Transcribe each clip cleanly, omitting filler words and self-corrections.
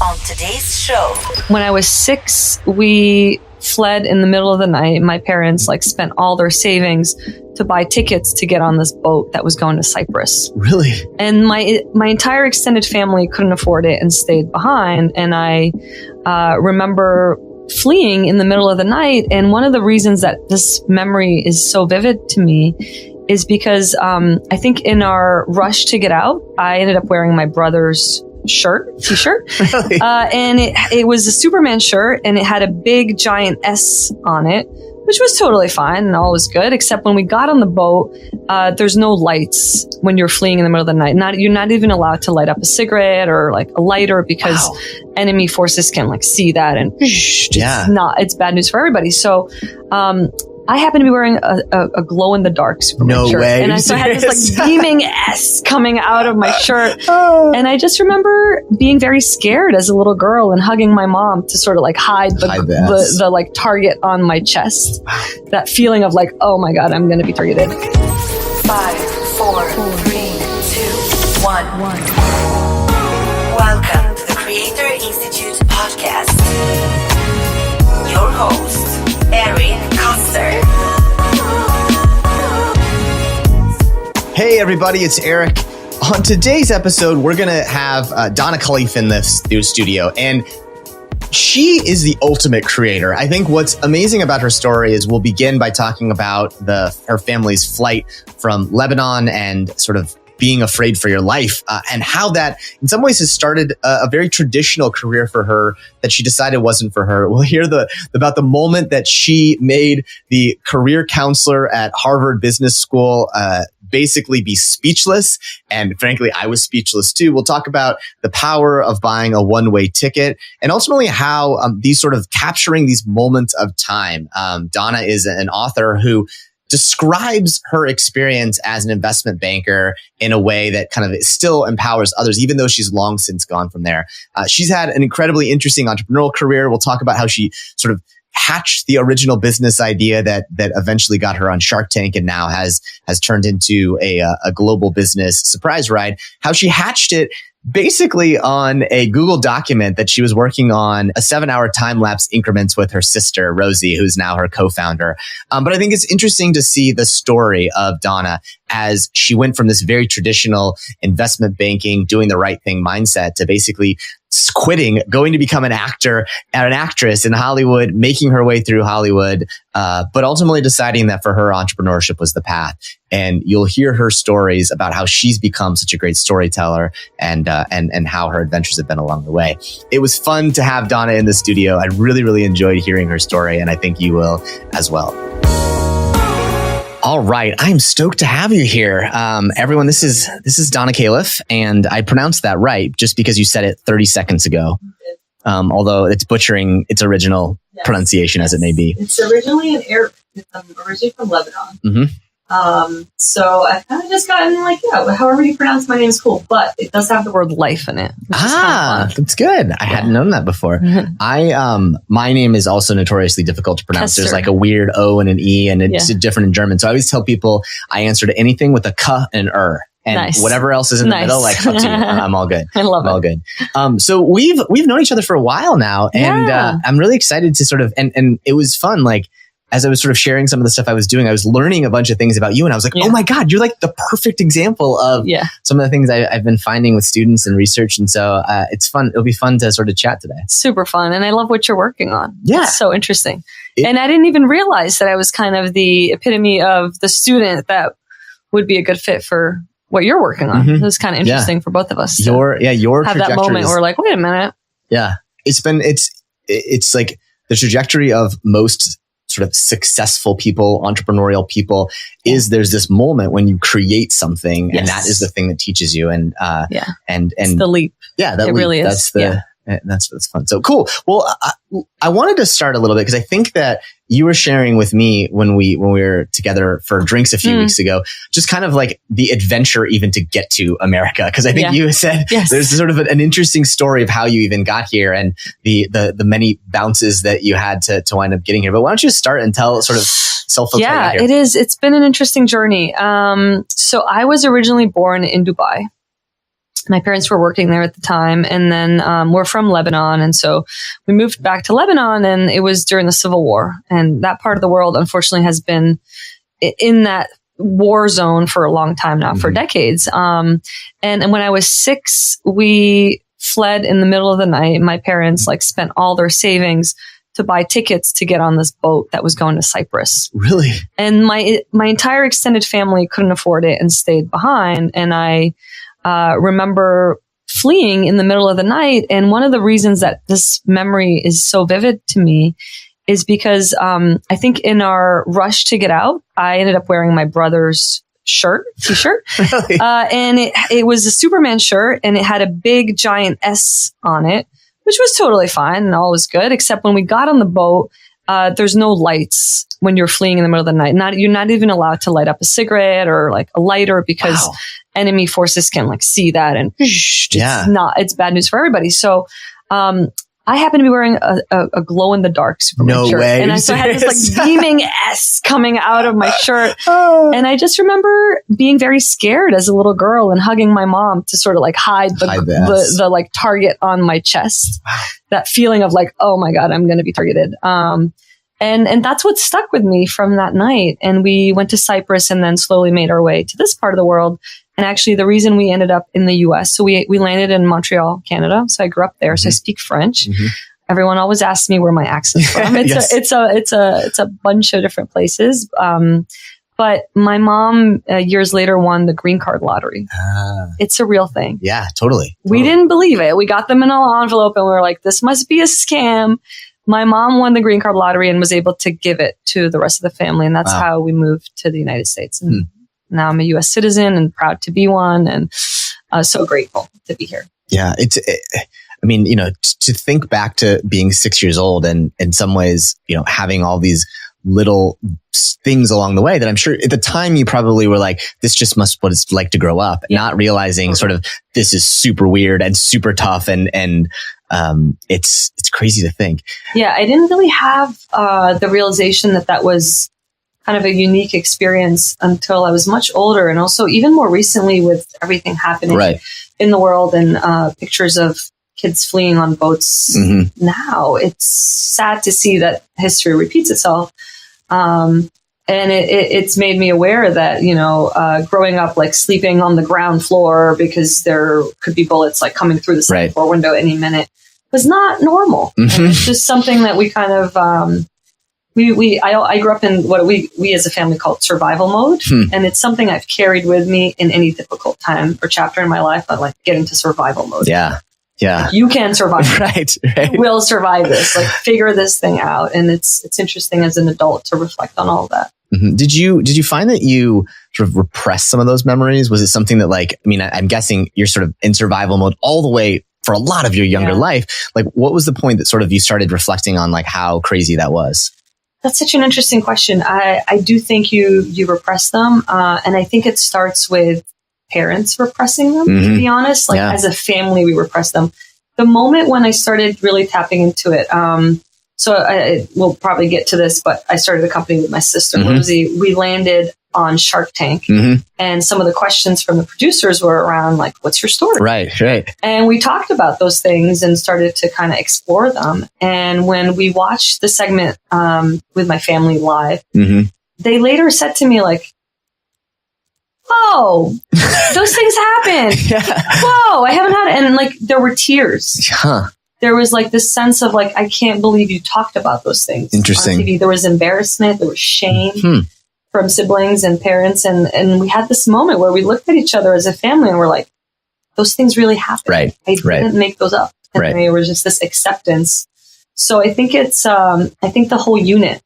on today's show. When I was 6, we fled in the middle of the night. My parents spent all their savings to buy tickets to get on this boat that was going to Cyprus. Really? And my entire extended family couldn't afford it and stayed behind. And I remember fleeing in the middle of the night. And one of the reasons that this memory is so vivid to me is because I think in our rush to get out, I ended up wearing my brother's t-shirt. Really? And it was a Superman shirt, and it had a big giant S on it, which was totally fine and all was good, except when we got on the boat, there's no lights when you're fleeing in the middle of the night. You're not even allowed to light up a cigarette or a lighter because enemy forces can see that, and it's bad news for everybody. So I happened to be wearing a glow-in-the-dark Superman shirt. Way. And so I had this beaming S coming out of my shirt. And I just remember being very scared as a little girl and hugging my mom to sort of hide the target on my chest. That feeling of oh my God, I'm going to be targeted. 5, 4, 3, 2, 1. Welcome to the Creator Institute podcast. Your host, Koester. Hey everybody, it's Eric. On today's episode, we're going to have Donna Khalife in the studio, and she is the ultimate creator. I think what's amazing about her story is we'll begin by talking about her family's flight from Lebanon and sort of being afraid for your life, and how that in some ways has started a very traditional career for her that she decided wasn't for her. We'll hear about the moment that she made the career counselor at Harvard Business School basically be speechless. And frankly, I was speechless too. We'll talk about the power of buying a one-way ticket and ultimately how these sort of capturing these moments of time. Donna is an author who describes her experience as an investment banker in a way that kind of still empowers others, even though she's long since gone from there. She's had an incredibly interesting entrepreneurial career. We'll talk about how she sort of hatched the original business idea that eventually got her on Shark Tank and now has turned into a global business surprise ride. How she hatched it basically on a Google document that she was working on a 7-hour time-lapse increments with her sister, Rosie, who's now her co-founder. But I think it's interesting to see the story of Donna as she went from this very traditional investment banking, doing the right thing mindset to basically quitting, going to become an actor and an actress in Hollywood, making her way through Hollywood, but ultimately deciding that for her, entrepreneurship was the path. And you'll hear her stories about how she's become such a great storyteller and how her adventures have been along the way. It was fun to have Donna in the studio. I really, really enjoyed hearing her story, and I think you will as well. All right. I'm stoked to have you here. Everyone, this is Donna Khalife, and I pronounced that right just because you said it 30 seconds ago. Although it's butchering its original pronunciation as it may be. It's originally an Arabic. I'm originally from Lebanon. Mm-hmm. So I've kind of just gotten however you pronounce my name is cool, but it does have the word life in it. That's good. I hadn't known that before. My name is also notoriously difficult to pronounce. Koester. There's a weird O and an E, and it's different in German. So I always tell people I answer to anything with a K and an And whatever else is in the middle, up to you. I'm all good. I love it. All good. So we've known each other for a while now, and I'm really excited to sort of, and it was fun. As I was sort of sharing some of the stuff I was doing, I was learning a bunch of things about you, and I was like, oh my God, you're the perfect example of some of the things I've been finding with students and research. And so it's fun. It'll be fun to sort of chat today. Super fun. And I love what you're working on. Yeah. It's so interesting. And I didn't even realize that I was kind of the epitome of the student that would be a good fit for what you're working on. It was kind of interesting for both of us. Your have that moment where we're like, wait a minute. Yeah. It's like the trajectory of most sort of successful people, entrepreneurial people, is there's this moment when you create something, and that is the thing that teaches you. And it's the leap. Yeah, that it leap. Really is. That's fun. So cool. Well, I wanted to start a little bit because I think that you were sharing with me when we were together for drinks a few weeks ago, just kind of like the adventure even to get to America. Because I think you said there's sort of an interesting story of how you even got here and the many bounces that you had to wind up getting here. But why don't you start and tell sort of self-fulfilling? Yeah, it is. It's been an interesting journey. So I was originally born in Dubai. My parents were working there at the time, and then we're from Lebanon. And so we moved back to Lebanon, and it was during the Civil War. And that part of the world, unfortunately, has been in that war zone for a long time now, for decades. And when I was 6, we fled in the middle of the night. My parents spent all their savings to buy tickets to get on this boat that was going to Cyprus. Really? And my entire extended family couldn't afford it and stayed behind. And I remember fleeing in the middle of the night. And one of the reasons that this memory is so vivid to me is because I think in our rush to get out, I ended up wearing my brother's t-shirt. Really? And it was a Superman shirt, and it had a big giant S on it, which was totally fine and all was good, except when we got on the boat, there's no lights when you're fleeing in the middle of the night. You're not even allowed to light up a cigarette or a lighter, because enemy forces can see that, and it's bad news for everybody. So, I happened to be wearing a glow in the dark Superman shirt. Way. And so I had this beaming S coming out of my shirt. And I just remember being very scared as a little girl and hugging my mom to sort of hide the target on my chest. That feeling of oh my God, I'm going to be targeted. And that's what stuck with me from that night. And we went to Cyprus and then slowly made our way to this part of the world. And actually, the reason we ended up in the U.S., so we landed in Montreal, Canada. So I grew up there. So I speak French. Everyone always asks me where my accent's from. It's a bunch of different places. But my mom years later won the green card lottery. It's a real thing. Yeah, totally. We didn't believe it. We got them in an envelope, and we were like, "This must be a scam." My mom won the green card lottery and was able to give it to the rest of the family, and that's how we moved to the United States. And now I'm a U.S. citizen and proud to be one, and so grateful to be here. Yeah, to think back to being 6 years old and in some ways, having all these little things along the way that I'm sure at the time you probably were like, this just must what it's like to grow up, not realizing sort of this is super weird and super tough and it's crazy to think. Yeah, I didn't really have the realization that was kind of a unique experience until I was much older, and also even more recently with everything happening in the world and pictures of kids fleeing on boats. Now it's sad to see that history repeats itself. And it's made me aware that, growing up, sleeping on the ground floor because there could be bullets coming through the second floor window any minute was not normal. And it's just something that we kind of, I grew up in what we as a family called survival mode. And it's something I've carried with me in any difficult time or chapter in my life. I get into survival mode. Yeah. You can survive. Right. You will survive this. Figure this thing out. And it's interesting as an adult to reflect on all of that. Did you find that you sort of repressed some of those memories? Was it something that I'm guessing you're sort of in survival mode all the way for a lot of your younger life. What was the point that sort of you started reflecting on how crazy that was? That's such an interesting question. I do think you repress them. And I think it starts with parents repressing them, to be honest. As a family, we repress them. The moment when I started really tapping into it, we'll probably get to this, but I started a company with my sister, Lindsay. We landed on Shark Tank. And some of the questions from the producers were around what's your story? Right. And we talked about those things and started to kind of explore them. And when we watched the segment with my family live, they later said to me oh, those things happen. Whoa, I haven't had it. And there were tears. There was this sense of I can't believe you talked about those things. Interesting. On TV. There was embarrassment. There was shame from siblings and parents. And we had this moment where we looked at each other as a family and we're like, those things really happened. I didn't make those up. And they were just this acceptance. So I think it's, I think the whole unit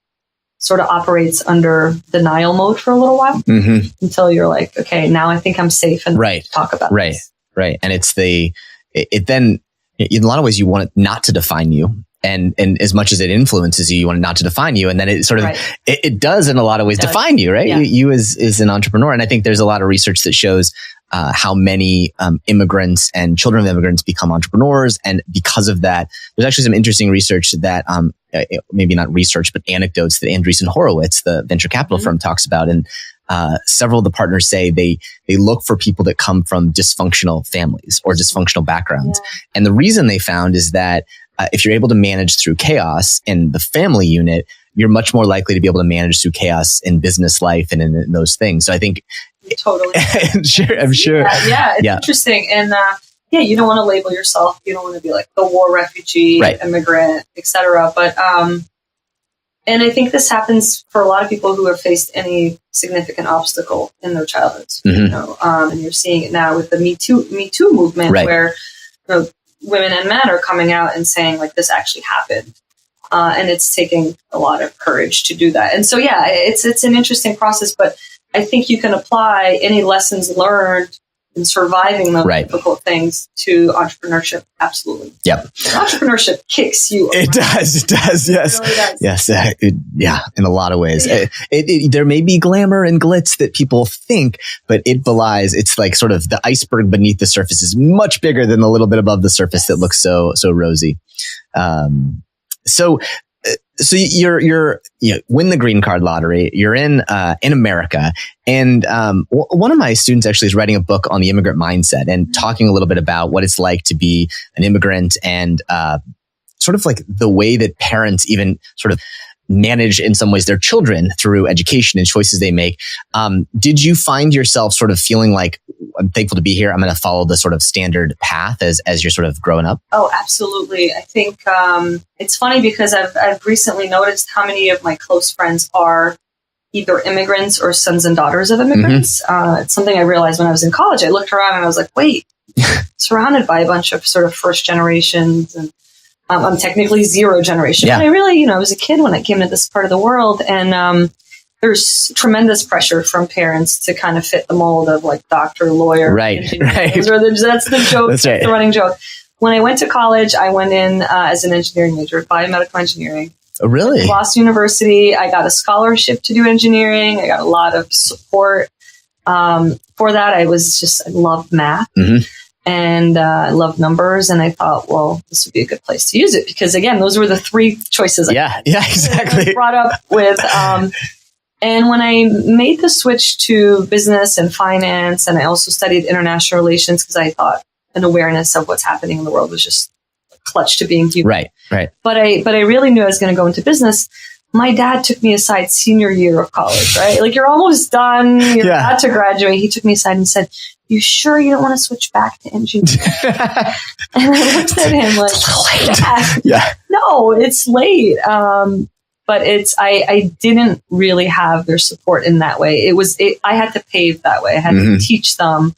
sort of operates under denial mode for a little while until you're okay, now I think I'm safe and talk about this. Right. And it then, in a lot of ways, you want it not to define you. And as much as it influences you, you want it not to define you. And then it sort of, it does in a lot of ways define you, right? You as an entrepreneur. And I think there's a lot of research that shows how many immigrants and children of immigrants become entrepreneurs. And because of that, there's actually some interesting research that, maybe not research, but anecdotes that Andreessen Horowitz, the venture capital firm, talks about. And several of the partners say they look for people that come from dysfunctional families or dysfunctional backgrounds. Yeah. And the reason they found is that if you're able to manage through chaos in the family unit, you're much more likely to be able to manage through chaos in business life and in those things. So I think totally. I'm sure. It's interesting. And you don't want to label yourself. You don't want to be like the war refugee, immigrant, etc. But and I think this happens for a lot of people who have faced any significant obstacle in their childhoods. And you're seeing it now with the Me Too movement, where women and men are coming out and saying like this actually happened. And it's taking a lot of courage to do that. And so, it's an interesting process, but I think you can apply any lessons learned in surviving those difficult things to entrepreneurship. Absolutely. Yep. Entrepreneurship kicks you. It does. Yes. It really does. Yes. In a lot of ways. Yeah. There may be glamour and glitz that people think, but it belies. It's like sort of the iceberg beneath the surface is much bigger than the little bit above the surface that looks so rosy. So you're win the green card lottery. You're in America, and one of my students actually is writing a book on the immigrant mindset and talking a little bit about what it's like to be an immigrant and sort of like the way that parents even sort of manage in some ways their children through education and choices they make. Did you find yourself sort of feeling like, I'm thankful to be here, I'm going to follow the sort of standard path as you're sort of growing up? Oh, absolutely. I think it's funny because I've recently noticed how many of my close friends are either immigrants or sons and daughters of immigrants. It's something I realized when I was in college. I looked around and I was like, wait, surrounded by a bunch of sort of first generations, and I'm technically zero generation. Yeah. But I really, I was a kid when I came to this part of the world, and there's tremendous pressure from parents to kind of fit the mold of like doctor, lawyer, engineer. That's the joke. That's right. The running joke. When I went to college, I went in as an engineering major, biomedical engineering. Oh, really? Boston University. I got a scholarship to do engineering. I got a lot of support for that. I loved math. Mm-hmm. And I love numbers, and I thought, well, this would be a good place to use it because, again, those were the three choices. Exactly. I brought up with, and when I made the switch to business and finance, and I also studied international relations because I thought an awareness of what's happening in the world was just clutch to being human. Right. But I really knew I was going to go into business. My dad took me aside senior year of college, right? Like, you're almost done. You're about to graduate. He took me aside and said, you sure you don't want to switch back to engineering? And I looked at him like, no, it's late. But I didn't really have their support in that way. I had to pave that way. I had to teach them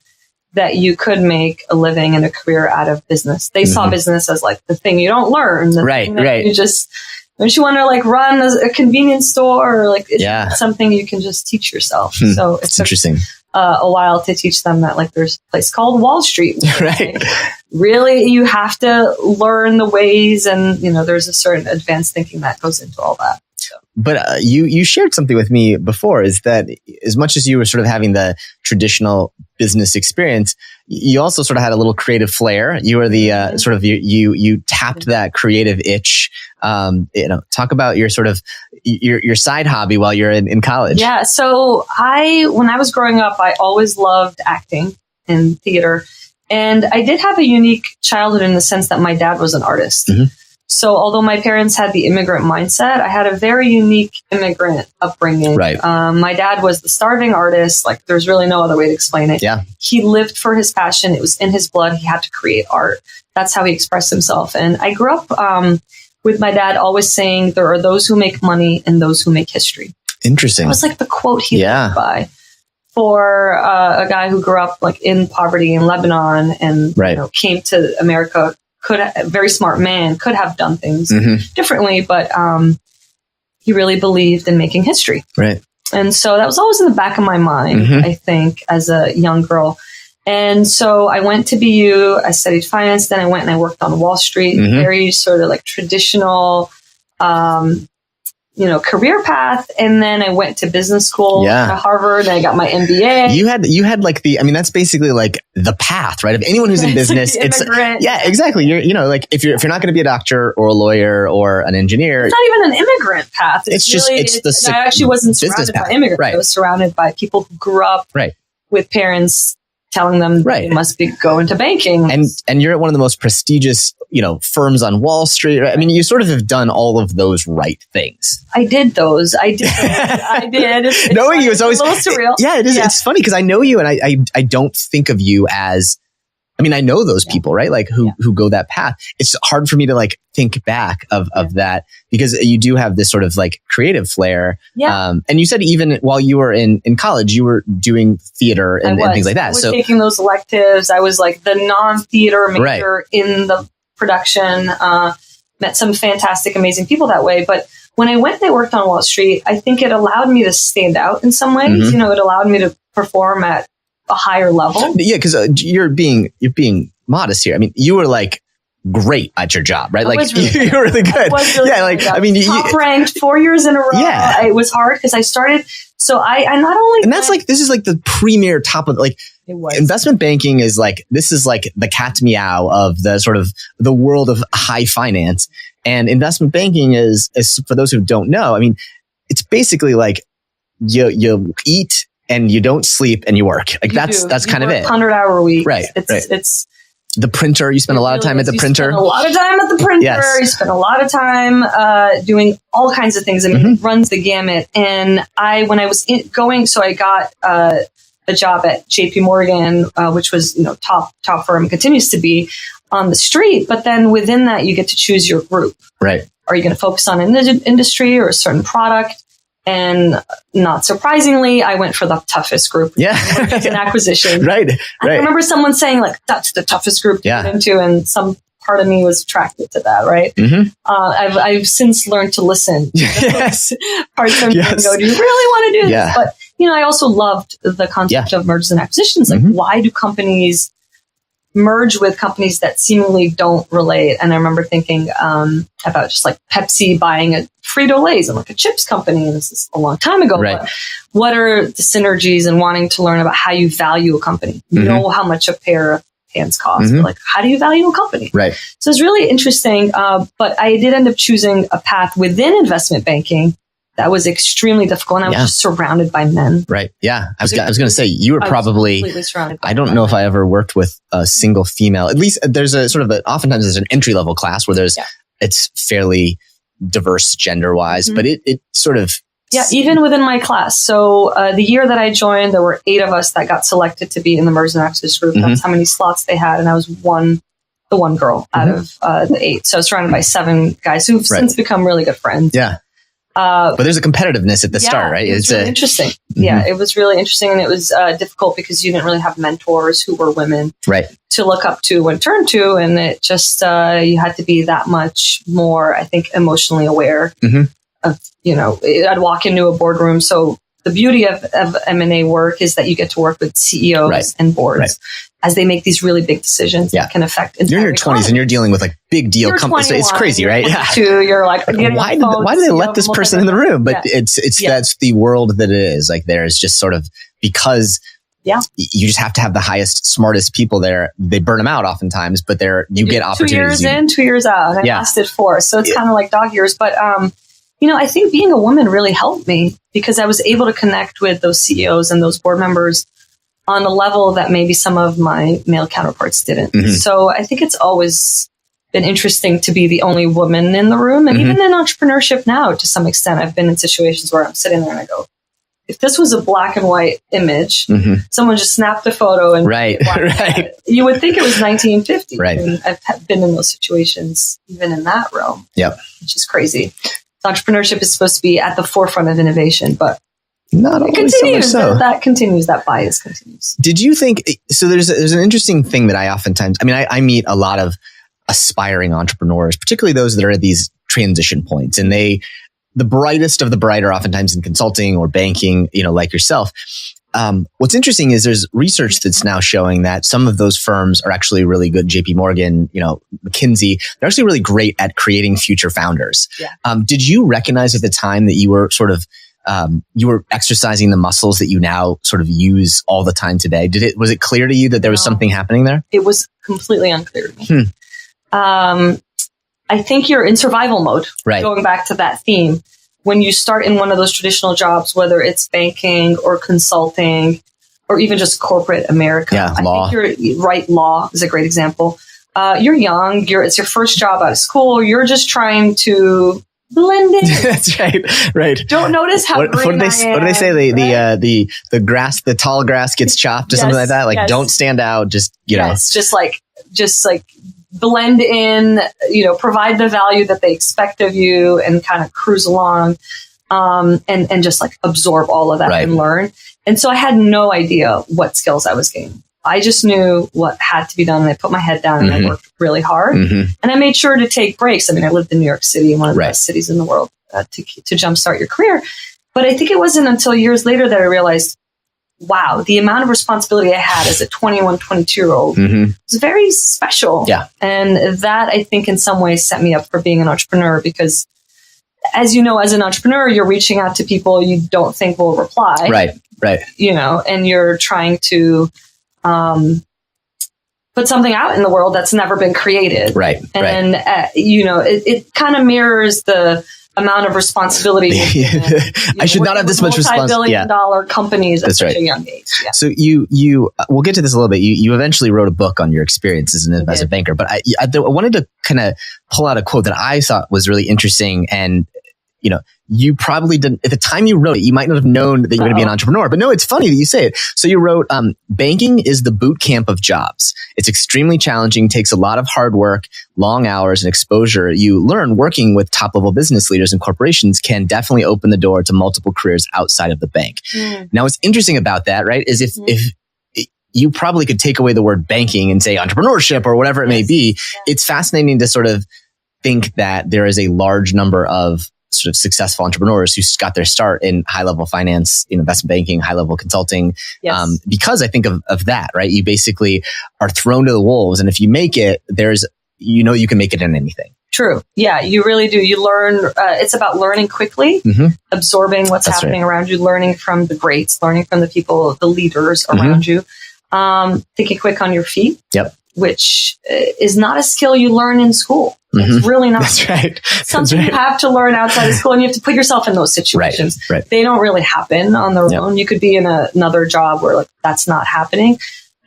that you could make a living and a career out of business. They saw business as like the thing you don't learn. You just, don't you want to like run a convenience store or like it's something you can just teach yourself. So it's interesting. A while to teach them that like there's a place called Wall Street. Right. Like, really, you have to learn the ways, and there's a certain advanced thinking that goes into all that. So. But you shared something with me before, is that as much as you were sort of having the traditional business experience, you also sort of had a little creative flair. You were the sort of you tapped that creative itch. Talk about your sort of your side hobby while you're in college. Yeah. So when I was growing up, I always loved acting and theater, and I did have a unique childhood in the sense that my dad was an artist. Mm-hmm. So although my parents had the immigrant mindset, I had a very unique immigrant upbringing. Right. My dad was the starving artist. Like, there's really no other way to explain it. Yeah. He lived for his passion. It was in his blood. He had to create art. That's how he expressed himself. And I grew up with my dad always saying there are those who make money and those who make history. Interesting. It was like the quote he lived by. For a guy who grew up like in poverty in Lebanon and came to America, a very smart man, could have done things differently, but he really believed in making history. Right. And so that was always in the back of my mind, I think, as a young girl. And so I went to BU, I studied finance, then I went and I worked on Wall Street, very sort of like traditional, career path. And then I went to business school at Harvard, and I got my MBA. You had like that's basically like the path, right? Of anyone who's in business, it's exactly. You're, like if you're not going to be a doctor or a lawyer or an engineer, it's not even an immigrant path. I actually wasn't surrounded by immigrants. Right. I was surrounded by people who grew up with parents telling them they must go into banking. And you're at one of the most prestigious, firms on Wall Street. Right? I mean, you sort of have done all of those right things. I did those. I did. Knowing you is always a little surreal. Yeah, it is. Yeah. It's funny because I know you, and I don't think of you as. I mean, I know those people, right? Like who go that path. It's hard for me to like think back of that because you do have this sort of like creative flair. Yeah. And you said even while you were in college, you were doing theater and things like that. I was taking those electives. I was like the non-theater major in the production. Met some fantastic, amazing people that way. But when I went and I worked on Wall Street, I think it allowed me to stand out in some ways. Mm-hmm. It allowed me to perform at a higher level. Yeah, because you're being modest here. I mean, you were like great at your job, right? Like you were really good. I mean, top ranked 4 years in a row. Yeah, it was hard because I started. So I not only and that's like this is like the premier top of like investment banking is like this is like the cat's meow of the sort of the world of high finance, and investment banking is for those who don't know. I mean, it's basically like you eat. And you don't sleep and you work. Like that's kind of it. 100-hour week. Right. It's the printer. You spend a lot of time at the printer. You spend a lot of time at the printer. Yes. You spend a lot of time doing all kinds of things. I mean, it runs the gamut. And when I was so I got a job at JP Morgan, which was top firm, continues to be on the street. But then within that, you get to choose your group. Right. Are you going to focus on an industry or a certain product? And not surprisingly, I went for the toughest group. Yeah. Mergers and acquisition. Right. I remember someone saying like, that's the toughest group to get into. And some part of me was attracted to that. Right. Mm-hmm. I've since learned to listen. Yes. Parts of me and go, do you really want to do this? But, I also loved the concept of mergers and acquisitions. Like, why do companies merge with companies that seemingly don't relate? And I remember thinking about just like Pepsi buying a Frito-Lay's and like a chips company. And this is a long time ago. Right. But what are the synergies and wanting to learn about how you value a company? You know how much a pair of pants cost. But like, how do you value a company? Right. So it's really interesting. But I did end up choosing a path within investment banking that was extremely difficult. And I was just surrounded by men. Right. Yeah. I was going to say, you were probably, completely surrounded by I don't know if I ever worked with a single female. At least there's a sort of oftentimes there's an entry level class where it's fairly diverse gender wise, but it sort of. Yeah. Even within my class. So the year that I joined, there were 8 of us that got selected to be in the mergers and acquisitions group. That's how many slots they had. And I was the one girl out of the 8. So I was surrounded by 7 guys who've since become really good friends. Yeah. But there's a competitiveness at the start, right? It's really interesting. Yeah, it was really interesting. And it was difficult because you didn't really have mentors who were women to look up to and turn to. And it just, you had to be that much more, I think, emotionally aware of, I'd walk into a boardroom. So the beauty of M&A work is that you get to work with CEOs and boards as they make these really big decisions that can affect entire You're in your 20s and you're dealing with like big deal companies. It's crazy, right? You're like, why do they let this person in the room? But it's that's the world that it is. Like there's just sort of because you just have to have the highest, smartest people there. They burn them out oftentimes, but you get opportunities. 2 years in, 2 years out. And I lasted 4. So it's kind of like dog years. But, I think being a woman really helped me because I was able to connect with those CEOs and those board members on a level that maybe some of my male counterparts didn't. So I think it's always been interesting to be the only woman in the room. And even in entrepreneurship now, to some extent, I've been in situations where I'm sitting there and I go, if this was a black and white image, someone just snapped a photo and you would think it was 1950. Right. And I've been in those situations, even in that realm, which is crazy. Entrepreneurship is supposed to be at the forefront of innovation, but not it continues. That continues. That bias continues. Did you think so? There's an interesting thing that I oftentimes. I mean, I meet a lot of aspiring entrepreneurs, particularly those that are at these transition points, and the brightest of the bright are oftentimes in consulting or banking. Like yourself. what's interesting is there's research that's now showing that some of those firms are actually really good. JP Morgan, McKinsey, they're actually really great at creating future founders. Yeah. Did you recognize at the time that you were sort of, you were exercising the muscles that you now sort of use all the time today? Was it clear to you that there was something happening there? It was completely unclear to me. I think you're in survival mode. Right. Going back to that theme. When you start in one of those traditional jobs, whether it's banking or consulting or even just corporate America, law. I think you're right. Law is a great example. You're young. It's your first job out of school. You're just trying to blend in. That's right. Right. Don't notice how what do they say? The grass, the tall grass gets chopped or something like that. Like, don't stand out. Just just like blend in, provide the value that they expect of you and kind of cruise along, and just like absorb all of that and learn. And so I had no idea what skills I was gaining. I just knew what had to be done, and I put my head down and I worked really hard. And I made sure to take breaks. I mean, I lived in New York City, one of the best cities in the world, to jumpstart your career. But I think it wasn't until years later that I realized, wow, the amount of responsibility I had as a 21, 22-year-old was very special. Yeah. And that, I think, in some ways set me up for being an entrepreneur because, as you know, as an entrepreneur, you're reaching out to people you don't think will reply. Right. And you're trying to put something out in the world that's never been created. Right. And, it kind of mirrors the amount of responsibility. I should not have this much responsibility. Multi-billion-dollar companies at such a young age. Yeah. So you we'll get to this a little bit. You eventually wrote a book on your experiences as a banker, but I wanted to kind of pull out a quote that I thought was really interesting. And you probably didn't, at the time you wrote it, you might not have known that you're going to be an entrepreneur, but no, it's funny that you say it. So you wrote, banking is the boot camp of jobs. It's extremely challenging, takes a lot of hard work, long hours and exposure. You learn working with top level business leaders and corporations can definitely open the door to multiple careers outside of the bank. Now, what's interesting about that, right, is if you probably could take away the word banking and say entrepreneurship or whatever it may be. It's fascinating to sort of think that there is a large number of sort of successful entrepreneurs who got their start in high level finance, investment banking, high level consulting. Because I think of that, right? You basically are thrown to the wolves. And if you make it, you can make it in anything. True. Yeah, you really do. You learn, it's about learning quickly, absorbing what's happening around you, learning from the greats, learning from the people, the leaders around you, thinking quick on your feet. Which is not a skill you learn in school. It's really not. That's right. Something you have to learn outside of school, and you have to put yourself in those situations. Right. They don't really happen on their own. You could be in another job where that's not happening.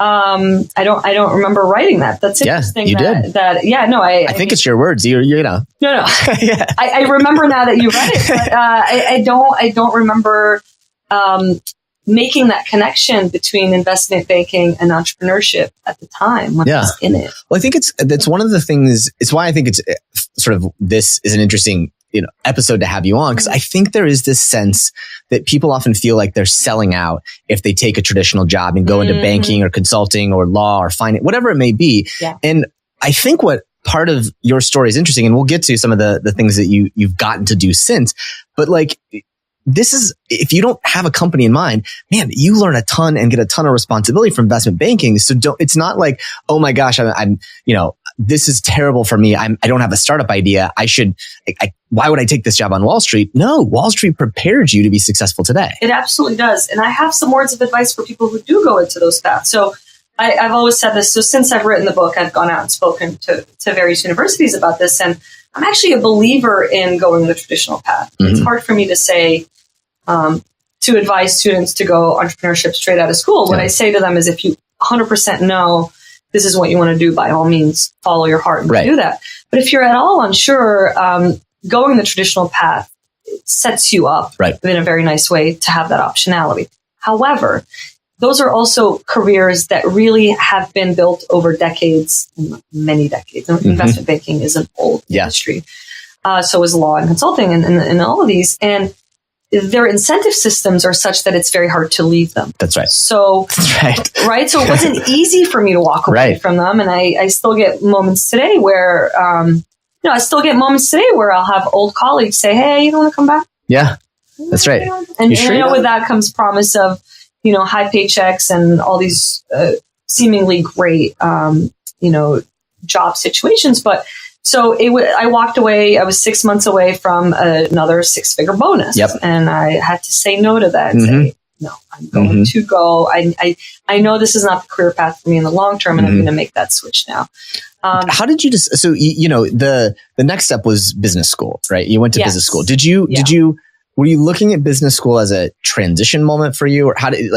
I don't remember writing that. That's interesting. You did. I think it's your words. No. I remember now that you read it, but I don't remember making that connection between investment banking and entrepreneurship at the time when I was in it. Well, I think that's one of the things. It's why I think it's sort of, this is an interesting episode to have you on, because I think there is this sense that people often feel like they're selling out if they take a traditional job and go into banking or consulting or law or finance, whatever it may be. And I think what part of your story is interesting, and we'll get to some of the things that you've gotten to do since, but this is, if you don't have a company in mind, man, you learn a ton and get a ton of responsibility from investment banking. So it's not like, oh my gosh, I'm this is terrible for me. I don't have a startup idea. Why would I take this job on Wall Street? No, Wall Street prepared you to be successful today. It absolutely does. And I have some words of advice for people who do go into those paths. So I've always said this. So since I've written the book, I've gone out and spoken to various universities about this. And I'm actually a believer in going the traditional path. It's hard for me to say, to advise students to go entrepreneurship straight out of school. What I say to them is, if you 100% know this is what you want to do, by all means, follow your heart and do that. But if you're at all unsure, going the traditional path sets you up in a very nice way to have that optionality. However, those are also careers that really have been built over decades, many decades. Investment banking is an old industry. So is law and consulting and all of these. And their incentive systems are such that it's very hard to leave them. That's right. So, right. So it wasn't easy for me to walk away from them. And I still get moments today where, I'll have old colleagues say, hey, you don't want to come back? Yeah, that's right. And with that comes promise of, high paychecks and all these seemingly great, job situations. But so I walked away. I was 6 months away from another 6-figure bonus. Yep. And I had to say no to that and say, no, I'm going to go. I know this is not the career path for me in the long term, and I'm going to make that switch now. How did you just, so, the next step was business school, right? You went to business school. Were you looking at business school as a transition moment for you, or how did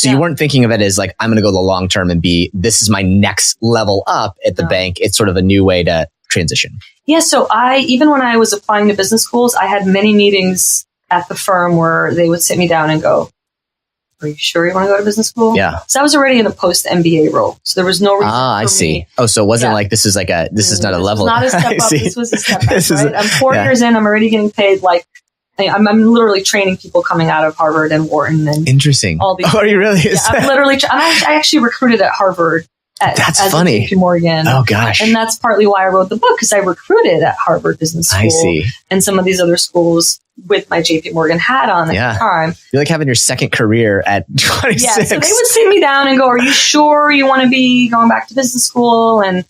you weren't thinking of it as like, I'm going to go the long term and this is my next level up at the bank. It's sort of a new way to transition. Yeah. So even when I was applying to business schools, I had many meetings at the firm where they would sit me down and go, are you sure you want to go to business school? Yeah. So I was already in a post MBA role. So there was no reason. I see. Me. Oh, so it wasn't like this is not a level. Not a step up. This was a step up. Right? I'm 4 years in. I'm already getting paid I'm literally training people coming out of Harvard and Wharton and interesting. All these. Oh, are you really? Yeah, I'm literally. I actually recruited at Harvard. That's funny. JP Morgan. Oh gosh. And that's partly why I wrote the book, because I recruited at Harvard Business School. I see. And some of these other schools with my JP Morgan hat on at the time. You're like having your second career at 26. Yeah. So they would sit me down and go, are you sure you want to be going back to business school? And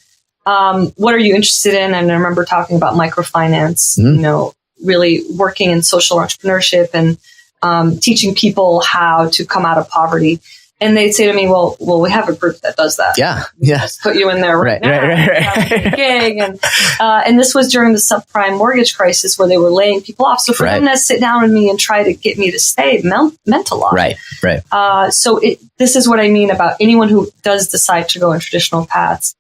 what are you interested in? And I remember talking about microfinance, really working in social entrepreneurship and teaching people how to come out of poverty. And they'd say to me, well, we have a group that does that. Yeah. Just put you in there right now. Right. Gig. And this was during the subprime mortgage crisis where they were laying people off. So for them to sit down with me and try to get me to stay meant a lot. Right. So this is what I mean about anyone who does decide to go in traditional paths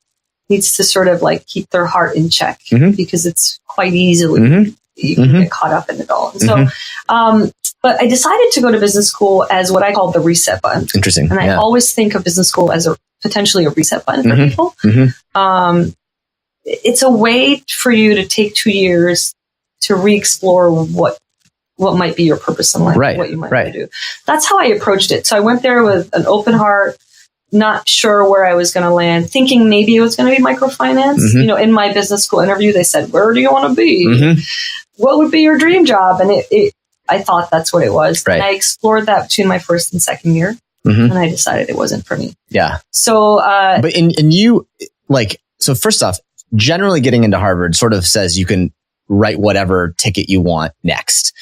needs to sort of keep their heart in check, because it's quite easily you can get caught up in it all. And so, but I decided to go to business school as what I call the reset button. Interesting. And I always think of business school as potentially a reset button for people. It's a way for you to take 2 years to re-explore what might be your purpose in life, what you might want to do. That's how I approached it. So I went there with an open heart, not sure where I was going to land, thinking maybe it was going to be microfinance. In my business school interview, they said, where do you want to be? What would be your dream job? And I thought that's what it was. Right. And I explored that between my first and second year. And I decided it wasn't for me. Yeah. So, but you so first off, generally getting into Harvard sort of says you can write whatever ticket you want next.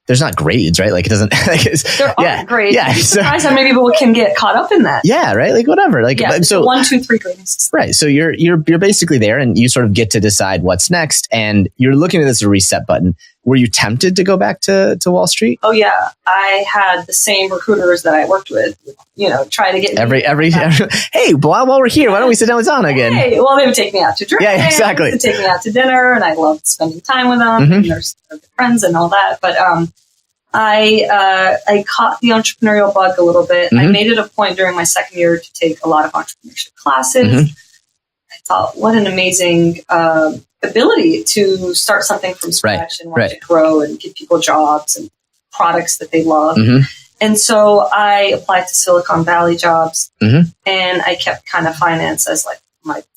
There's not grades, right? It doesn't. There aren't grades. Yeah. I'm surprised how many people can get caught up in that. Yeah. Right. Whatever. So 1, 2, 3 grading system. Right. So you're basically there, and you sort of get to decide what's next, and you're looking at this as a reset button. Were you tempted to go back to Wall Street? Oh yeah, I had the same recruiters that I worked with. Try to get every hey, while we're here, why don't we sit down with Donna again? Hey, well, they would take me out to drink. Yeah, exactly. They would take me out to dinner, and I loved spending time with them. And they're friends and all that. But I caught the entrepreneurial bug a little bit. I made it a point during my second year to take a lot of entrepreneurship classes. I thought, what an amazing ability to start something from scratch and watch it grow and give people jobs and products that they love. And so I applied to Silicon Valley jobs, and I kept kind of finance as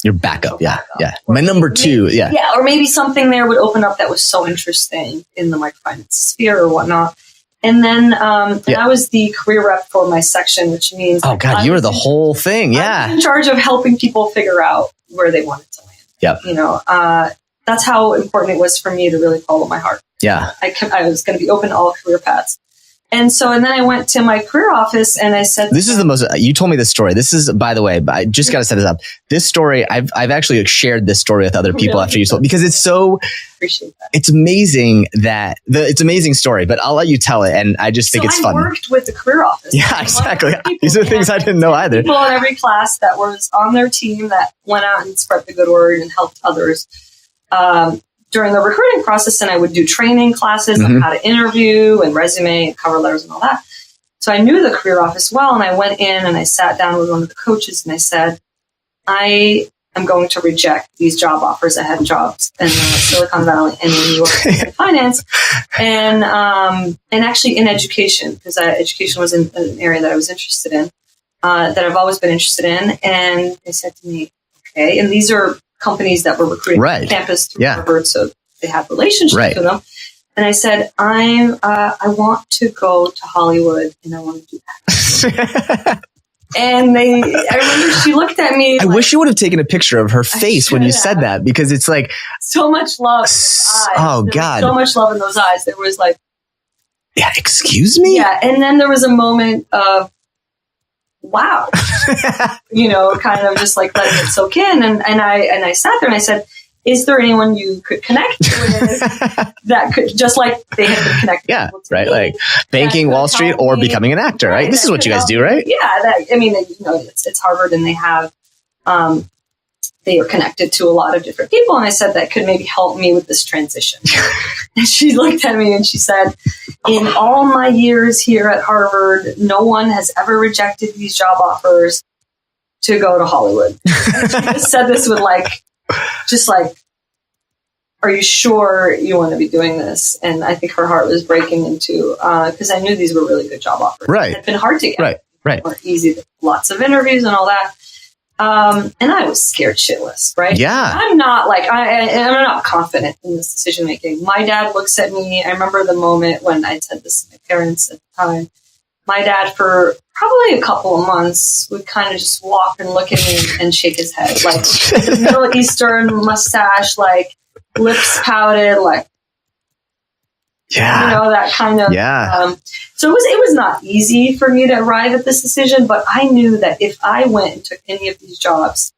your backup. Yeah. My number two. Yeah. Or maybe something there would open up that was so interesting in the microfinance sphere or whatnot. And then I was the career rep for my section, which means oh god, you were the whole thing. Yeah, I was in charge of helping people figure out where they wanted to land. Yep. That's how important it was for me to really follow my heart. Yeah, I was going to be open to all career paths. And then I went to my career office and I said, this is the most, you told me this story. This is, by the way, I just got to set this up. This story, I've actually shared this story with other people after you told, because it's so, appreciate that. It's amazing it's an amazing story, but I'll let you tell it. And I just think it's fun. I worked with the career office. Yeah, exactly. These are things I didn't know either. People in every class that was on their team that went out and spread the good word and helped others. During the recruiting process, and I would do training classes on how to interview and resume and cover letters and all that. So I knew the career office well, and I went in and I sat down with one of the coaches and I said, I am going to reject these job offers. I had jobs in Silicon Valley and in New York in finance and actually in education, because education was an area that I was interested in, that I've always been interested in. And they said to me, okay, and these are companies that were recruiting campus through Harvard, so they have relationships with them. And I said, I want to go to Hollywood and I want to do that. And I remember she looked at me. I wish you would have taken a picture of her face when you said that, because it's like so much love in those eyes. Oh, God. So much love in those eyes. There was like, yeah, excuse me? Yeah. And then there was a moment of, wow, kind of just like letting it soak in. And I sat there and I said, is there anyone you could connect with that could, just like they had been connected? Yeah, right. Me, like banking, Wall Street, or becoming an actor, right? This is what you guys do, right? Yeah. It's Harvard, and they have, they are connected to a lot of different people. And I said that could maybe help me with this transition. And she looked at me and she said, in all my years here at Harvard, no one has ever rejected these job offers to go to Hollywood. And she just said this with are you sure you want to be doing this? And I think her heart was breaking into, because I knew these were really good job offers. Right. It had been hard to get. Right. They weren't easy. Lots of interviews and all that. And I was scared shitless, right? Yeah. I'm not I'm not confident in this decision making. My dad looks at me. I remember the moment when I said this to my parents at the time. My dad, for probably a couple of months, would kind of just walk and look at me and shake his head, like Middle Eastern mustache, like lips pouted, like, that kind of. Yeah. So it was not easy for me to arrive at this decision, but I knew that if I went and took any of these jobs,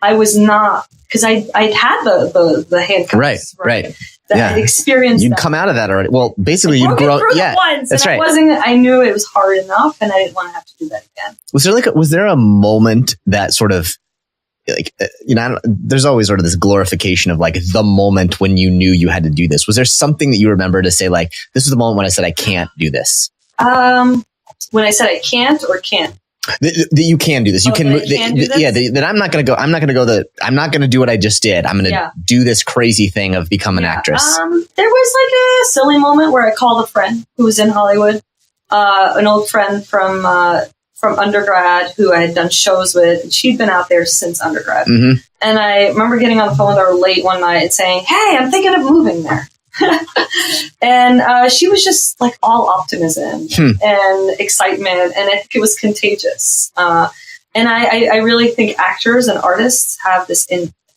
I was not, because I'd had the handcuffs. Right. That experience. You'd come out of that already. Well, basically, you'd grow. Yeah, once, that's right. I knew it was hard enough, and I didn't want to have to do that again. Was there a moment that sort of, like, there's always sort of this glorification of like the moment when you knew you had to do this. Was there something that you remember to say, like, this is the moment when I said I can't do this? When I said I can't or can't. That you can do this. You can. Do this? Yeah. That I'm not going to go. I'm not going to go. I'm not going to do what I just did. I'm going to do this crazy thing of become an actress. There was like a silly moment where I called a friend who was in Hollywood, an old friend from undergrad who I had done shows with. And she'd been out there since undergrad. Mm-hmm. And I remember getting on the phone with her late one night and saying, "Hey, I'm thinking of moving there." And she was just like all optimism and excitement, and I think it was contagious. And I really think actors and artists have this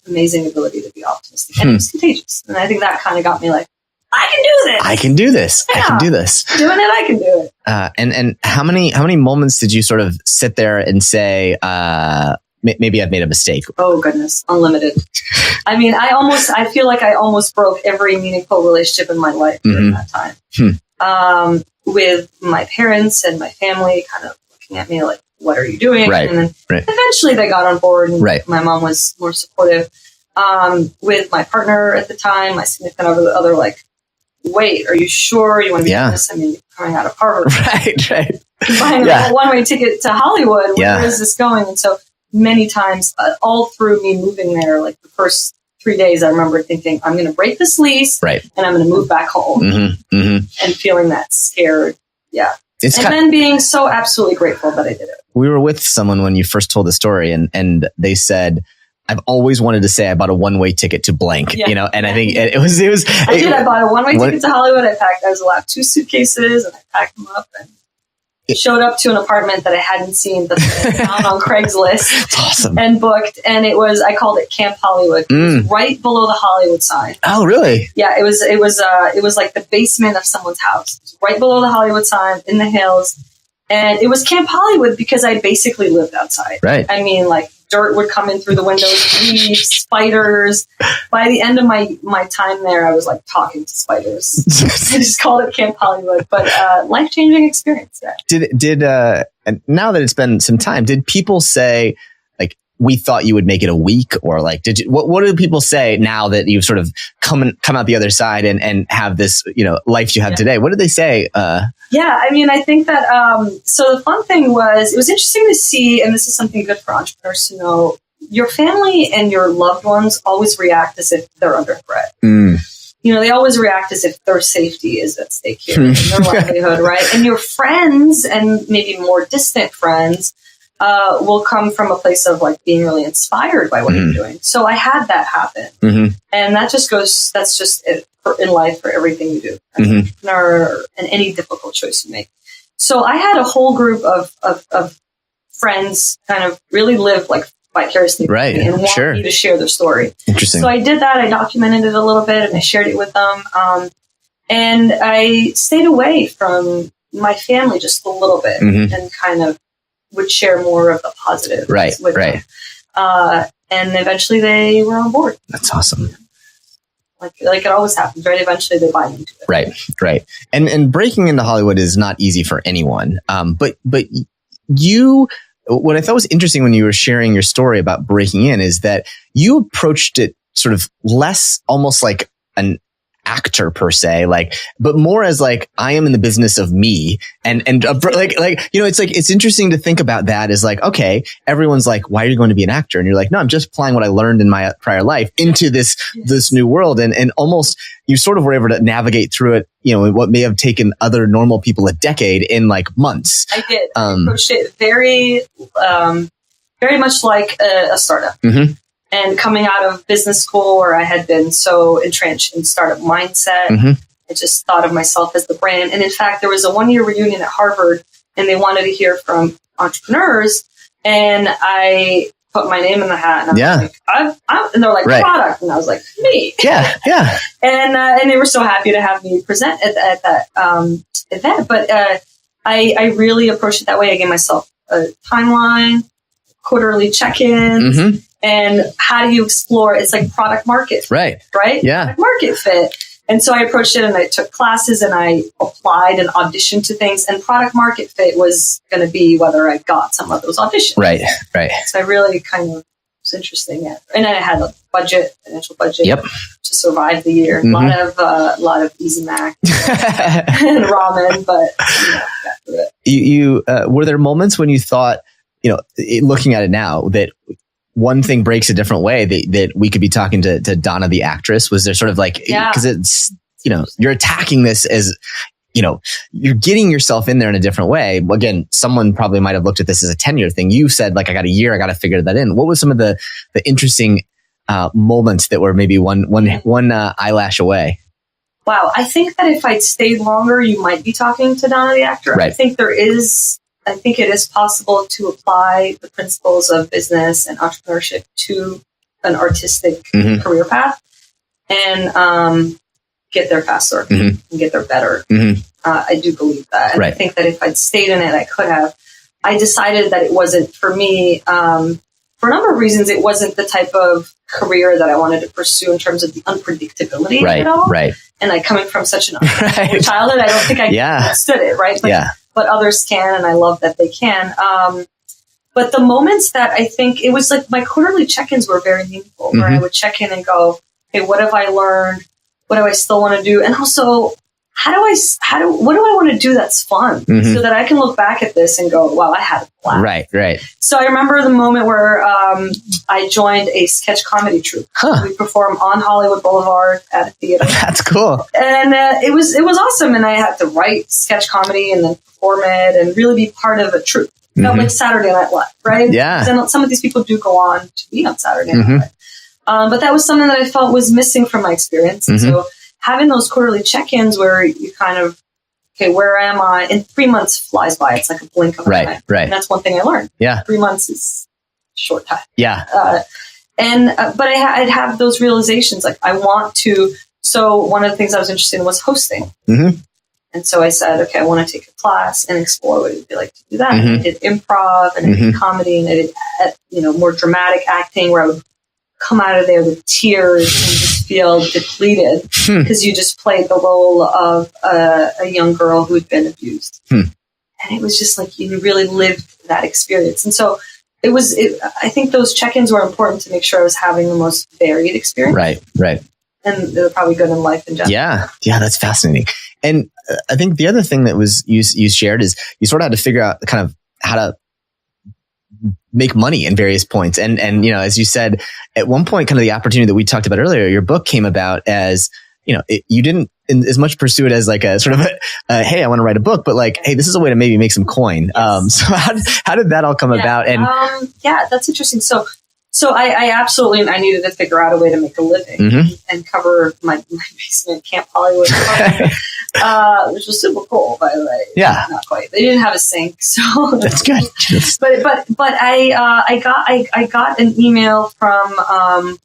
amazing ability to be optimistic, and it was contagious. And I think that kind of got me like, I can do this. I can do this. Yeah. I can do this. Doing it, I can do it. And how many moments did you sort of sit there and say, maybe I've made a mistake? Oh goodness, unlimited. I mean, I feel like I almost broke every meaningful relationship in my life during that time. With my parents and my family kind of looking at me like, what are you doing? Right. And then eventually they got on board, and my mom was more supportive. With my partner at the time, my significant other, like, wait, are you sure you want to be doing this? I mean, coming out of Harvard. Right. Buying a one-way ticket to Hollywood. Where is this going? And so many times, all through me moving there, like the first 3 days, I remember thinking, I'm going to break this lease and I'm going to move back home. And feeling that scared. Yeah. Then being so absolutely grateful that I did it. We were with someone when you first told the story, and they said, I've always wanted to say I bought a one-way ticket to blank, and I think it was. I bought a one-way ticket to Hollywood. I was allowed 2 suitcases, and I packed them up and showed up to an apartment that I hadn't seen, but I found on Craigslist. That's awesome. And booked. And I called it Camp Hollywood. It was right below the Hollywood sign. Oh, really? Yeah, it was like the basement of someone's house. It was right below the Hollywood sign in the hills. And it was Camp Hollywood because I basically lived outside. Right. I mean, like, dirt would come in through the windows, leaves, spiders. By the end of my time there, I was like talking to spiders. I just called it Camp Hollywood, but life-changing experience. Yeah. Did and now that it's been some time, did people say, like, we thought you would make it a week, or like, did you? What do people say now that you've sort of come out the other side and have this life you have today? What did they say? Yeah, I mean, I think that, so the fun thing was, it was interesting to see, and this is something good for entrepreneurs to know, your family and your loved ones always react as if they're under threat. They always react as if their safety is at stake here, and their livelihood, right? And your friends, and maybe more distant friends, will come from a place of like being really inspired by what you're doing. So I had that happen. And that's just in life for everything you do, as an entrepreneur, and any difficult choice you make. So I had a whole group of friends kind of really live like vicariously right. and want me to share their story. Interesting. So I did that. I documented it a little bit and I shared it with them. And I stayed away from my family just a little bit and kind of would share more of the positive with them. And eventually they were on board. That's awesome. Like it always happens, right? Eventually they buy into it. Right. And breaking into Hollywood is not easy for anyone. But you, what I thought was interesting when you were sharing your story about breaking in is that you approached it sort of less almost like an actor per se, like, but more as like, I am in the business of me and it's interesting to think about that as like, okay, everyone's like, why are you going to be an actor? And you're like, no, I'm just applying what I learned in my prior life into this new world. And almost you sort of were able to navigate through it, what may have taken other normal people a decade in like months. I did. I approached it very much like a startup. And coming out of business school where I had been so entrenched in startup mindset, I just thought of myself as the brand. And in fact, there was a 1-year reunion at Harvard and they wanted to hear from entrepreneurs. And I put my name in the hat and I was like, and they're like, product. And I was like, me. Yeah. And they were so happy to have me present at that event. But I really approached it that way. I gave myself a timeline, quarterly check-ins. And how do you explore? It's like product market fit, right? Yeah. Product market fit. And so I approached it and I took classes and I applied and auditioned to things. And product market fit was going to be whether I got some of those auditions. Right. So I really kind of was interesting. And I had a financial budget to survive the year. A lot of Easy Mac and ramen, but got through it. You were there moments when you thought, looking at it now, that one thing breaks a different way that we could be talking to Donna, the actress? Was there sort of like, because it's, you're attacking this as, you're getting yourself in there in a different way. Again, someone probably might have looked at this as a 10-year thing. You said like, I got a year, I got to figure that in. What was some of the interesting moments that were maybe one eyelash away? Wow. I think that if I'd stayed longer, you might be talking to Donna, the actor. Right. I think it is possible to apply the principles of business and entrepreneurship to an artistic career path and get there faster and get there better. I do believe that. And I think that if I'd stayed in it, I could have. I decided that it wasn't for me. For a number of reasons, it wasn't the type of career that I wanted to pursue in terms of the unpredictability of it all. And like coming from such an unpredictable childhood, I don't think I understood it, right? But others can, and I love that they can. But the moments that I think it was like my quarterly check-ins were very meaningful, where I would check in and go, "Hey, what have I learned? What do I still want to do?" And also, what do I want to do that's fun, so that I can look back at this and go, "Wow, I had a blast." Right. So I remember the moment where I joined a sketch comedy troupe. We performed on Hollywood Boulevard at a theater. That's cool. And it was awesome. And I had to write sketch comedy and then perform it and really be part of a troupe. It felt like Saturday Night Live, right? Yeah. And some of these people do go on to be on Saturday Night Live. But that was something that I felt was missing from my experience. And so having those quarterly check-ins where you kind of, okay, where am I? And 3 months flies by. It's like a blink of an eye. And that's one thing I learned. 3 months is a short time. But I'd have those realizations. Like I want to, so one of the things I was interested in was hosting. And so I said, okay, I want to take a class and explore what it would be like to do that. And I did improv and I did comedy and I did, more dramatic acting where I would come out of there with tears and just feel depleted because you just played the role of a young girl who had been abused. And it was just like you really lived that experience. And so I think those check-ins were important to make sure I was having the most varied experience. Right. And they're probably good in life in general. Yeah, that's fascinating. And I think the other thing that was you shared is you sort of had to figure out kind of how to make money in various points. And as you said, at one point, kind of the opportunity that we talked about earlier, your book came about as, you didn't as much pursue it as like a sort of hey, I want to write a book, but like, hey, this is a way to maybe make some coin. So how did that all come about? And that's interesting. So So I absolutely, I needed to figure out a way to make a living and cover my basement Camp Hollywood, which was super cool, by the way. Yeah. Not quite. They didn't have a sink, so that's good. but I got an email from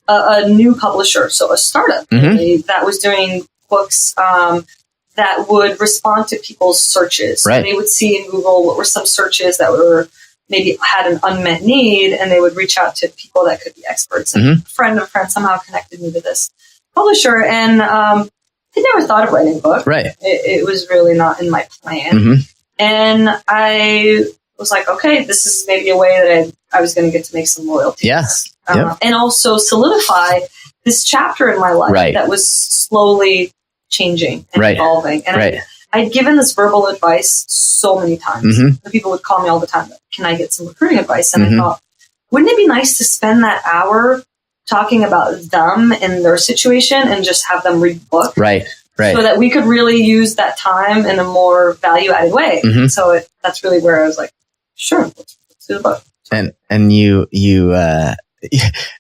a new publisher, so a startup that was doing books that would respond to people's searches. Right. So they would see in Google what were some searches that were maybe had an unmet need, and they would reach out to people that could be experts. And a friend of a friend somehow connected me to this publisher, and I never thought of writing a book. Right. It was really not in my plan. And I was like, okay, this is maybe a way that I was going to get to make some royalties. Yes. And also solidify this chapter in my life that was slowly changing and evolving. And I'd given this verbal advice so many times. And people would call me all the time, can I get some recruiting advice? And I thought, wouldn't it be nice to spend that hour talking about them and their situation and just have them read the book? Right. So that we could really use that time in a more value-added way. So that's really where I was like, sure, let's do the book. And you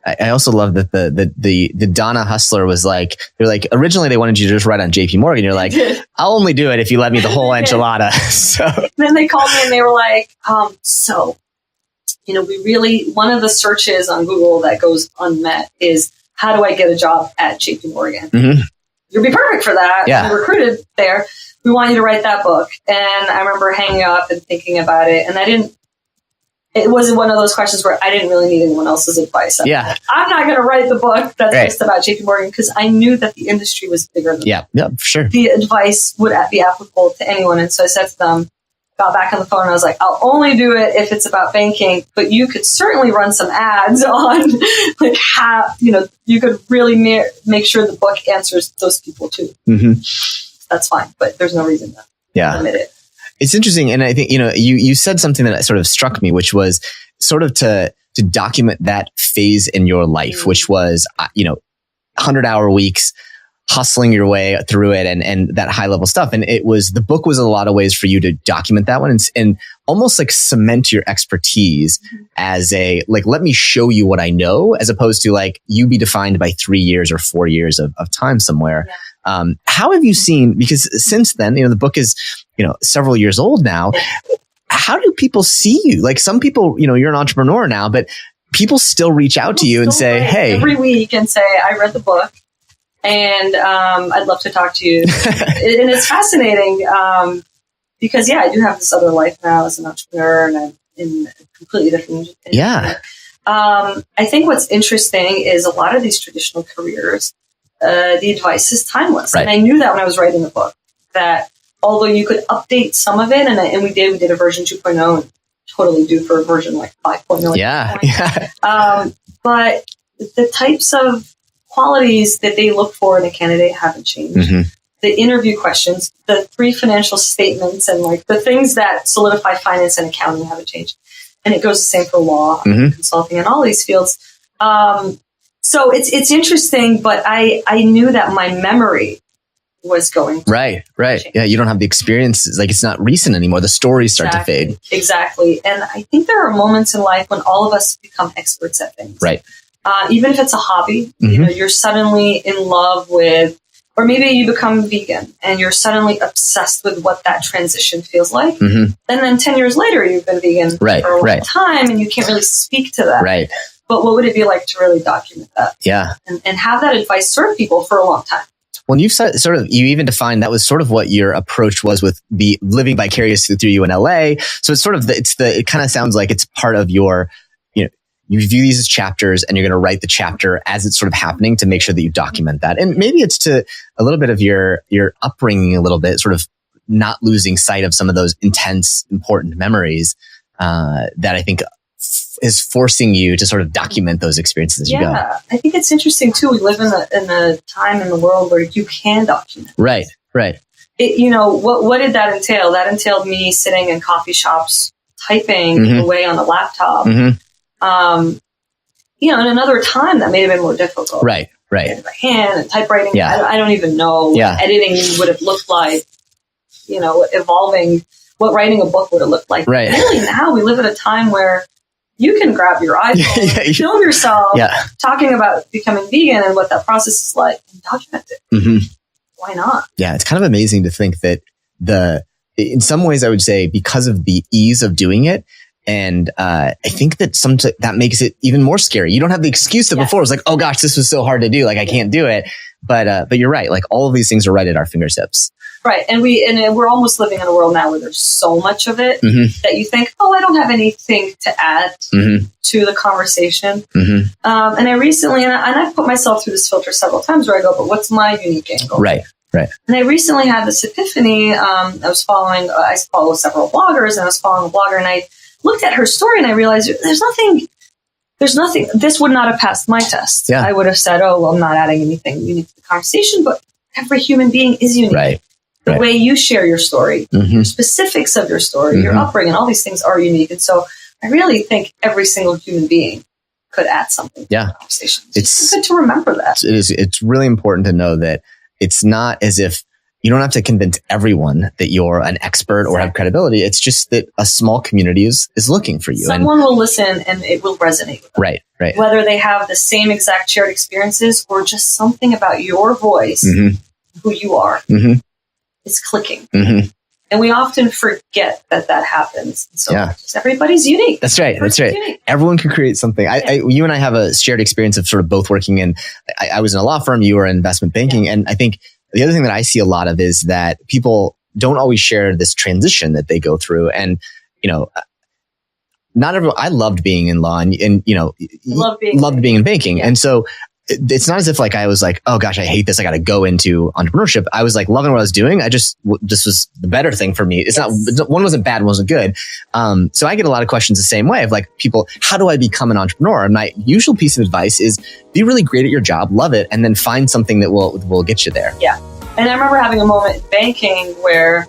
I also love that the Donna Hustler was like, they're like, originally they wanted you to just write on JP Morgan. You're like, I'll only do it if you let me the whole enchilada. So then they called me and they were like, so, we really, one of the searches on Google that goes unmet is, how do I get a job at JP Morgan? You'll be perfect for that. Yeah. You're recruited there. We want you to write that book. And I remember hanging up and thinking about it. And it wasn't one of those questions where I didn't really need anyone else's advice. I'm not going to write the book that's just about JP Morgan, because I knew that the industry was bigger than that. Yeah, for sure. The advice would be applicable to anyone. And so I said to them, got back on the phone, and I was like, I'll only do it if it's about banking, but you could certainly run some ads on like how, you could really make sure the book answers those people too. That's fine, but there's no reason to limit it. It's interesting. And I think, you said something that sort of struck me, which was sort of to document that phase in your life, which was, 100-hour weeks, hustling your way through it and that high level stuff. And the book was a lot of ways for you to document that one and almost like cement your expertise as let me show you what I know, as opposed to like you be defined by 3 years or 4 years of time somewhere. How have you seen, because since then, the book is, several years old now, how do people see you? Like some people, you're an entrepreneur now, but people still reach out to you and say, hey, every week and say, I read the book and I'd love to talk to you. And it's fascinating because, I do have this other life now as an entrepreneur, and I'm in a completely different industry. I think what's interesting is a lot of these traditional careers, the advice is timeless. And I knew that when I was writing the book, that although you could update some of it, and we did a version 2.0 and totally due for a version like 5.0. But the types of qualities that they look for in a candidate haven't changed. The interview questions, the 3 financial statements, and like the things that solidify finance and accounting haven't changed. And it goes the same for law, consulting, and all these fields. So it's interesting, but I knew that my memory was going to change. Yeah, you don't have the experiences. Like it's not recent anymore. The stories start to fade. Exactly. And I think there are moments in life when all of us become experts at things. Even if it's a hobby, you're suddenly in love with, or maybe you become vegan and you're suddenly obsessed with what that transition feels like. And then 10 years later, you've been vegan for a long time and you can't really speak to that. But what would it be like to really document that? And have that advice serve people for a long time? Well, you've you even defined that was sort of what your approach was with living vicariously through you in LA. So it's sort of it kind of sounds like it's part of your, you view these as chapters and you're going to write the chapter as it's sort of happening to make sure that you document that. And maybe it's to a little bit of your upbringing, a little bit, sort of not losing sight of some of those intense, important memories that I think is forcing you to sort of document those experiences as you go. I think it's interesting too. We live in a time in the world where you can document. Right. What did that entail? That entailed me sitting in coffee shops, typing away on the laptop. In another time that may have been more difficult. Right. By hand and typewriting. I don't even know what editing would have looked like, evolving, what writing a book would have looked like. Really now we live at a time where you can grab your iPhone, film yourself talking about becoming vegan and what that process is like, and document it. Mm-hmm. Why not? Yeah, it's kind of amazing to think that in some ways, I would say because of the ease of doing it, and I think that that makes it even more scary. You don't have the excuse that before it was like, oh gosh, this was so hard to do, like I can't do it. But you're right, like all of these things are right at our fingertips. Right, and we're almost living in a world now where there's so much of it that you think, oh, I don't have anything to add to the conversation. And I recently, and I've put myself through this filter several times where I go, but what's my unique angle? Right. And I recently had this epiphany. I follow several bloggers, and I was following a blogger, and I looked at her story, and I realized there's nothing. This would not have passed my test. Yeah. I would have said, oh, well, I'm not adding anything unique to the conversation, but every human being is unique. Right. The way you share your story, the specifics of your story, your upbringing, all these things are unique. And so I really think every single human being could add something to the conversation. It's good to remember that. It's really important to know that it's not as if you don't have to convince everyone that you're an expert or have credibility. It's just that a small community is looking for you. Someone will listen and it will resonate with them. Right. Whether they have the same exact shared experiences or just something about your voice, who you are. Is clicking. And we often forget that happens. So everybody's unique. That's right. Unique. Everyone can create something. You and I have a shared experience of sort of both working in, I was in a law firm, you were in investment banking. And I think the other thing that I see a lot of is that people don't always share this transition that they go through. And, not everyone, I loved being in law and loved being in banking. And so it's not as if like I was like, oh gosh, I hate this, I got to go into entrepreneurship. I was like loving what I was doing. This was the better thing for me. It's not, one wasn't bad, one wasn't good. So I get a lot of questions the same way of like people, how do I become an entrepreneur? And my usual piece of advice is be really great at your job, love it, and then find something that will get you there. Yeah. And I remember having a moment in banking where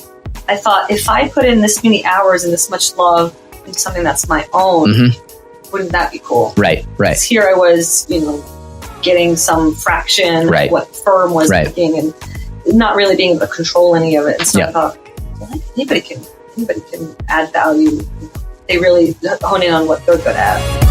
I thought, if I put in this many hours and this much love into something that's my own, wouldn't that be cool? Right. Here I was, getting some fraction of what firm was making and not really being able to control any of it. And so I thought, well, anybody can add value. They really hone in on what they're good at.